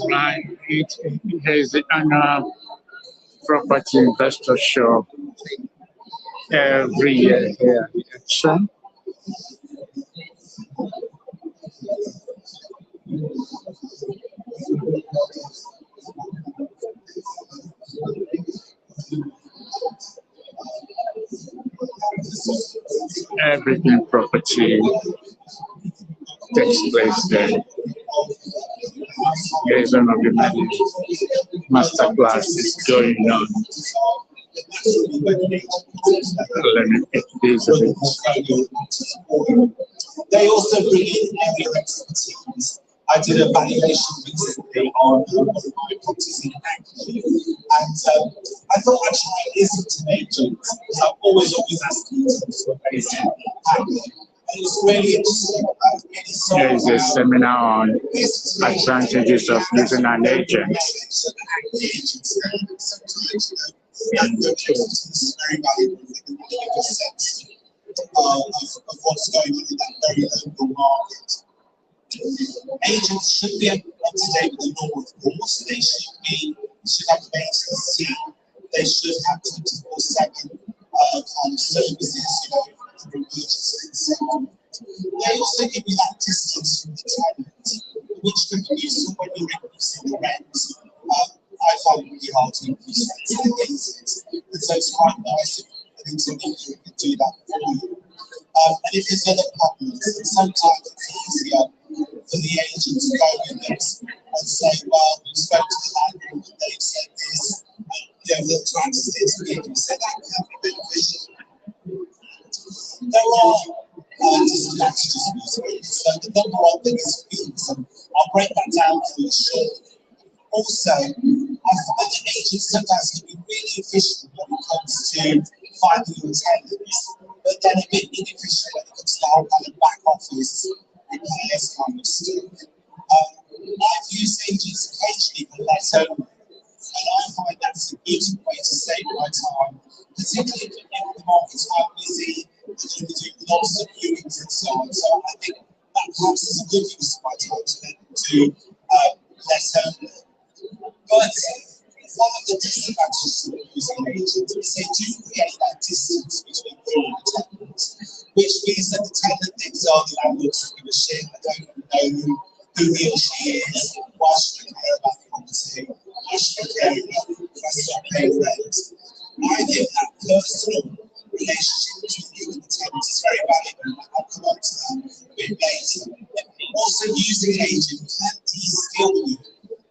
Right. It has the annual property investor show every year here in Action. Everything property takes place there. There is one of the many master classes going on. Let me pick these a bit. They also bring in area expertise. I did a valuation recently on one of my properties in Hackney, and I thought I'd try and listen to an agent, because I've always asked agents for a based in Hackney. And it was really interesting. There is a seminar on advantages of using an agent. And the agents is very valuable in the sense of what's going on in that very local market. Agents should be up to date with the law, of course. They should have an agency. They should have 24/7 kind of services, for emergencies. They also give you that distance from the tenant, which can be useful when you're increasing the rent. I find it really hard to increase rent in the cases, and so it's quite nice if an intermediary can do that for you. And if there's other problems, sometimes it's easier for the agent to go in and say, well, we spoke to the landlord and they've said this, and they'll try to intermediary. So that can be beneficial. There are disadvantages of using agents. So the number one thing is fees, and I'll break that down for you shortly. Also, I find that agents sometimes can be really efficient when it comes to finding your tenants, but then a bit inefficient when it comes to the whole kind of back office repairs kind of stuff. I've used agents occasionally for less only, and I find that's a beautiful way to save my time, particularly if the market's quite busy and you can do lots of viewings and so on. So I think that perhaps is a good use of my time to less only. But one of the disadvantages of using agents is they do create that distance between you and the tenant, which means that the tenant thinks, oh, the landlord doesn't give a shit, I don't even know who he or she is, why should I care about the property, why should I care if I start paying rent. I think that personal relationship between you and the tenant is very valuable. I'll come on to that a bit later. Also, using an agent can de-skill you.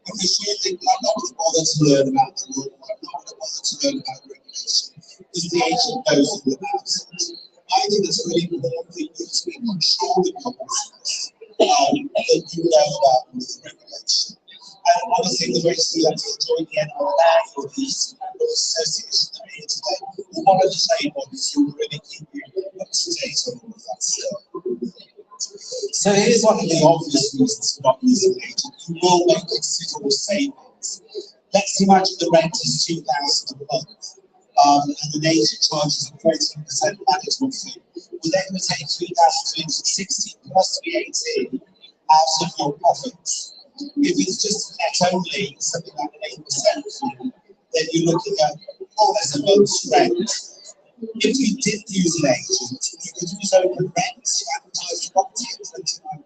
Because you think, I'm not going to bother to learn about the law, I'm not going to bother to learn about regulation, because the agent knows all about it. I think it's really important for you to be controlled in your business, that you know about the regulation. And obviously, the registered join the NRA or the Eastern Landlord Association that are here today, or one of the trade bodies who will really keep you up to date on all of that stuff. So here's one of the obvious reasons for not using an agent. You will make considerable savings. Let's imagine the rent is $2,000 a month, and an agent charges a 14% management fee. Well, they're going to take $3,260 plus VAT out of your profits. If it's just net only, something like an 8% fee, then you're looking at more or less a month's rent. If you did use an agent, you could use open rent to advertise your property at £29.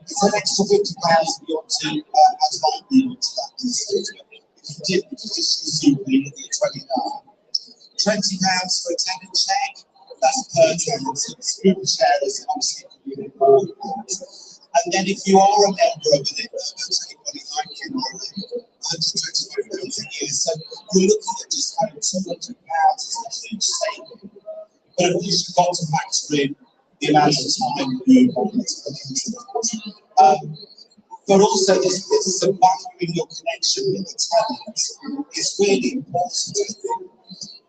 It's an extra £50 if you want to add lightning to that distance. If you did, you could just use Zoom at £29. £20 for a tenant check, that's per tenant. So the group share is obviously really important. And then if you are a member of an anybody like you are £125 a year, so you're looking at just having £200 as a huge saving. But of course, you've got to factor in the amount of time you want to put into that. But also, this business of valuing your connection with the tenant is really important.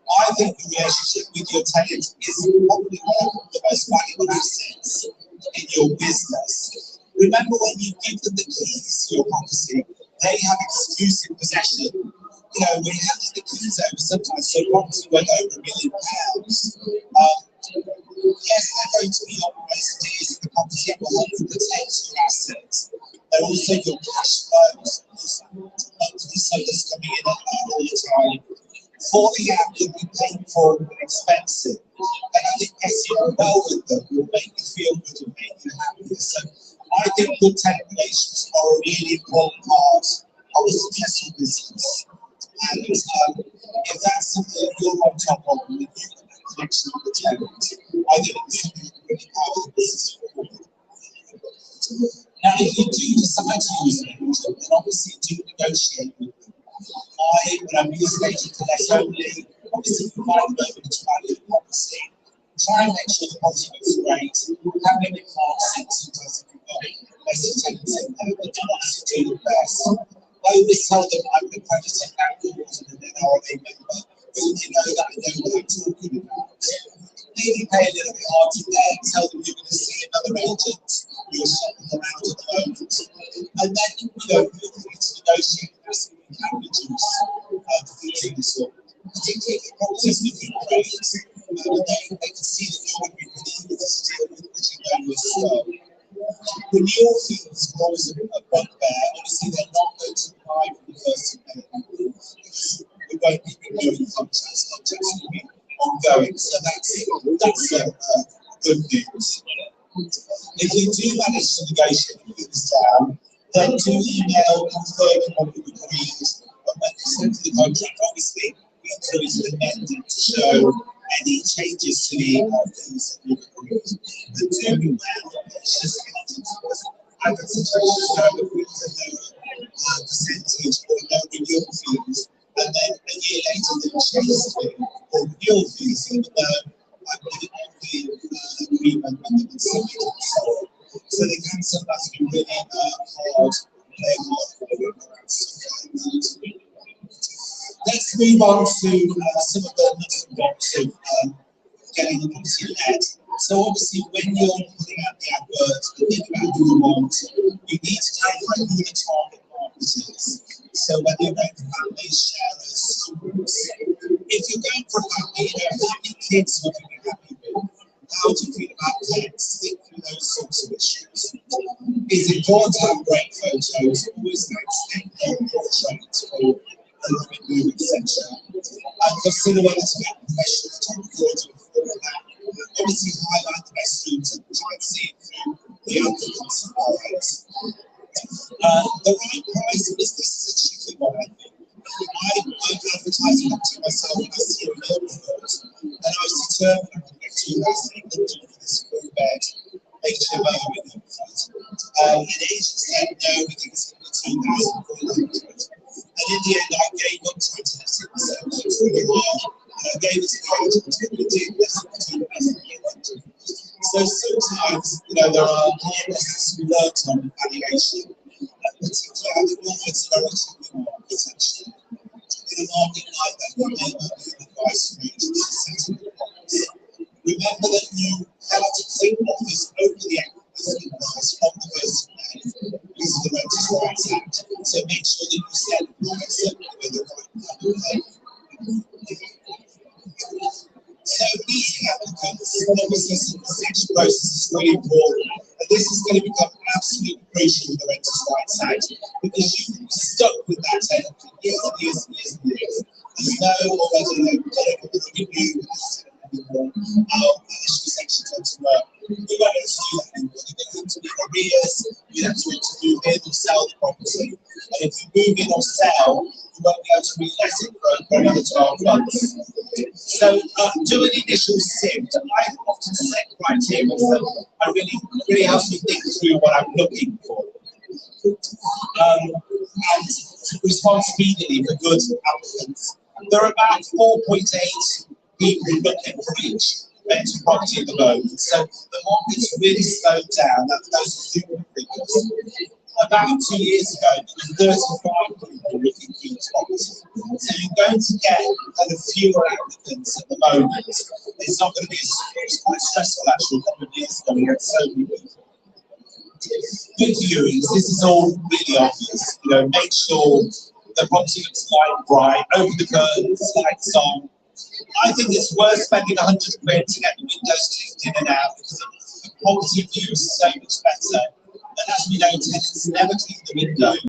I think the relationship with your tenant is probably one of the most valuable assets in your business. Remember, when you give them the keys to your property, they have exclusive possession. You know, we handed the keys over sometimes, so property went over £1 million. Yes, they're going to be your residencies in the property and will help you protect your assets. and also your cash flows. Monthly sellers coming in all the time. Falling out can be painful and expensive, and I think getting well with them will make you feel good and make you happy. So I think good tenant relations are a really important part of a successful business. And if that's something that you're on top of, and you've got that connection with the tenant, I think it's really powerful business forward. Now, if you do decide to use an agent, then obviously do negotiate with them. When I'm using an agent to let only, obviously you might know the value of the policy. Try and make sure the policy looks great. Have a bit more sense sometimes if you've got less tenants in there, but obviously do the best. I always tell them I'm the crediting landlords and an NRA member, so they know that I know what I'm talking about. Maybe pay a little bit hard to get, tell them you're going to see another agent who's shopping around at the moment. And then, feel free to negotiate the best you can reduce the fees or particularly if the property's looking great. They can see that you're going to be really easy to deal with, which you know as well. Renewal fees are always a bugbear. Obviously, they're not going to apply for the first of May. We won't be renewing contracts will be ongoing. So that's good news. If you do manage to negotiate things down, then do email confirming what you've agreed. But when you send the contract, obviously, we encourage the amendment to show any changes to the fees that you've agreed. But do be aware that it's just I've had situations where we've a lower percentage or no renewal fees, and then a year later they change it for renewal fees, even though I put it on the agreement with them and submit it. So they can sometimes be really hard, play hard for them. Let's move on to some of the nuts and bolts of getting the property led. So obviously when you're putting out the advert, think about who you want. You need to clarify who the target market is. So whether you're going for families, sharers, schools. If you're going for a family, how many kids would you be happy with? How do you feel about pets? Think through those sorts of issues. Is it important to have great photos? Always extend your portrait or etc. Consider whether to get professional photography for that. Obviously, highlight the best rooms and try and see it through the other considerations. The right price is this is a tricky one, I think. I'm advertising it to myself when I see a real advert, and I was determined I could get 2,800 for this full bed HMO with them. An agent said no, we think it's going to be 2,400. And in the end, I gave up trying to let it myself. It was really hard. And I gave it to the agent and we did less than 2,800. So sometimes, there are hard lessons we learned on valuation, particularly how the markets are relatively more potential. In a market like that, you may not be the price range to settle the price. Remember that you have to take offers over the acquisition price from the first May using the Renters' Rights Act. So make sure that you set the price up with the right number. So meeting applicants, obviously the selection process is really important, and this is going to become absolutely crucial with the Renters' Rights Act because you're stuck with that tenant for years and years and years and years. There's no already renew anymore. Initial section to work. We won't have to do that anymore. You're going to be in arrears, you have to move in or sell the property, and if you move in or sell, you won't be able to re-let it for another 12 months. So do an initial sift. I often set criteria that I really helps me think through what I'm looking for. And respond speedily for good applicants. There are about 4.8 people looking for each rental property at the moment. So the market's really slowed down. Those are super figures. About 2 years ago, there were 35 people looking for each property. So you're going to get fewer applicants at the moment. It's not going to be it's quite stressful actually. A couple of years ago, we had so many people. Good viewings. This is all really obvious. Make sure the property looks light, bright, open the curtains, lights on. I think it's worth spending 100 quid to get the windows cleaned in and out because the property view is so much better. And as we know, tenants never clean the window.